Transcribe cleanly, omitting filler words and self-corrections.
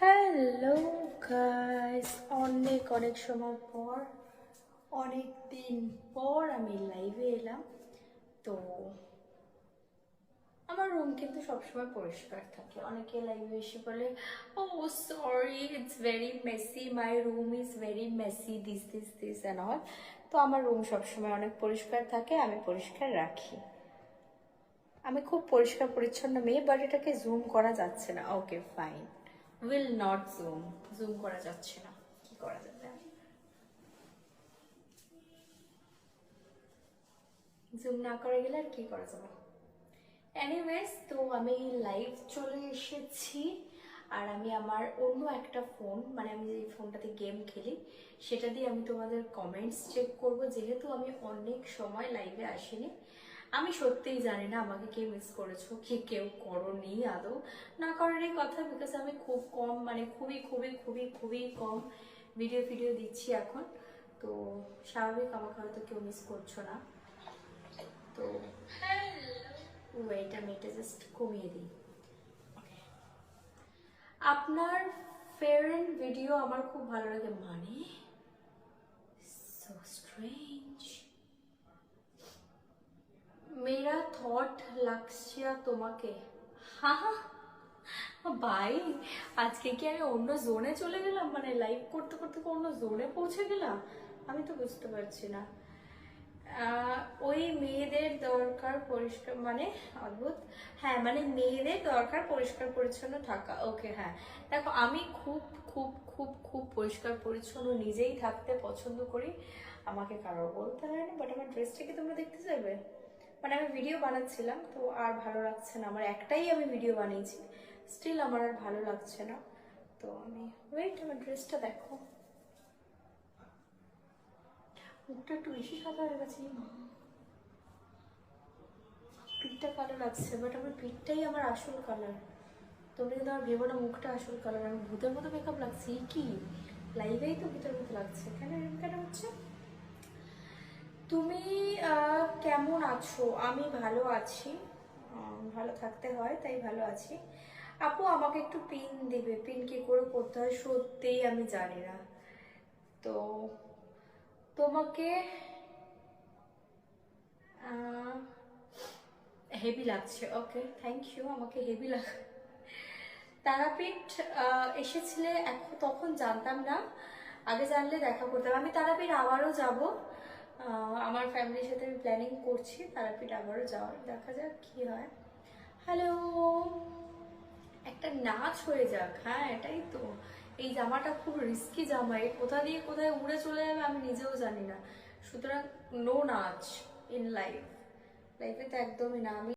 Hello guys, অনেক অনেক সময় পর, অনেক দিন পর আমি লাইভে এলাম। তো আমার রুম কিন্তু সবসময় পরিষ্কার থাকে। অনেকে লাইভে এসে বলে, oh sorry, it's very messy, my room is very messy, this and all. তো আমার রুম সবসময় অনেক পরিষ্কার থাকে, আমি পরিষ্কার রাখি। আমি খুব পরিষ্কার পরিচ্ছন্ন মেয়ে, বাট এটাকে জুম করা যাচ্ছে না। Okay fine, will not zoom. Zoom করা যাচ্ছে না, কি করা যাবে? জুম না করে গেলে আর কি করা যাবে? এনিওয়েজ, তো আমি লাইভ চলে এসেছি। আর আমি আমার অন্য একটা ফোন, মানে আমি যে ফোনটাতে গেম খেলি, সেটা দিয়ে আমি তোমাদের কমেন্টস চেক করব, যেহেতু আমি অনেক সময় লাইভে আসিনি। আমি সত্যিই জানি না আমাকে কে মিস করেছো, কি কেউ করনি আদৌ। না করারই কথা, বিকজ আমি খুব কম, মানে খুবই খুবই খুবই খুবই কম ভিডিও দিচ্ছি এখন। তো স্বাভাবিক আমাকে হয়তো কেউ মিস করছো না। তো ওয়েট, আমি এটা জাস্ট কমিয়ে দিই। আপনার ফেভারিট ভিডিও আমার খুব ভালো লাগে, মানে সো স্ট্রেঞ্জ। মেরা থট লাগছে তোমাকে। হা হা, ভাই, আজকে কি আমি অন্য জোনে চলে গেলাম? মানে লাইভ করতে করতে অন্য জোনে পৌঁছে গেলাম? আমি তো বুঝতে পারছি না। ওই মেয়েদের দরকার পরিষ্কার, মানে অদ্ভুত। হ্যাঁ, মানে মেয়েদের দরকার পরিষ্কার পরিচ্ছন্ন থাকা। ওকে, হ্যাঁ। দেখো, আমি খুব খুব খুব খুব পরিষ্কার পরিচ্ছন্ন নিজেই থাকতে পছন্দ করি, আমাকে কারো বলতে হয় না। বাট আমার ড্রেসটা কি তোমরা দেখতে যাবে? মানে আমি ভিডিও বানাচ্ছিলাম, তো আর ভালো লাগছে না আমার, একটাই আমি ভিডিও বানিয়েছি, স্টিল আমার আর ভালো লাগছে না। তো আমি ওয়েট, আমার ড্রেসটা দেখো। মুখটা একটু বেশি সাদা হয়ে গেছে। পিঠটা কালো লাগছে, বাট আমার পিঠটাই আমার আসল কালার। তোমরা কিন্তু আমার ভেবো না মুখটা আসল কালার, আমি ভূতের মতো মেকআপ লাগছে কি? লাইভেই তো ভূতের মতো লাগছে, কেন এরকম কেন হচ্ছে? তুমি কেমন আছো? আমি ভালো আছি। ভালো থাকতে হয়, তাই ভালো আছি। আপু, আমাকে একটু পিন দিবে? পিন কি করে করতে হয় সত্যিই আমি জানি না। তো তোমাকে হেভি লাগছে। ওকে, থ্যাংক ইউ। আমাকে হেভি লাগ তারাপীঠ এসেছিলে? এখন তখন জানতাম না, আগে জানলে দেখা করতাম। আমি তারাপীঠ আবারও যাব, আমার ফ্যামিলির সাথে আমি প্ল্যানিং করছি তারাপীঠ আবারও যাওয়ার, দেখা যাক কি হয়। হ্যালো, একটা নাচ হয়ে যাক। হ্যাঁ, এটাই তো। এই জামাটা খুব রিস্কি জামা, এই কোথা দিয়ে কোথায় উড়ে চলে যাবে আমি নিজেও জানি না। সুতরাং নো নাচ ইন লাইফ। লাইফে তো একদমই না। আমি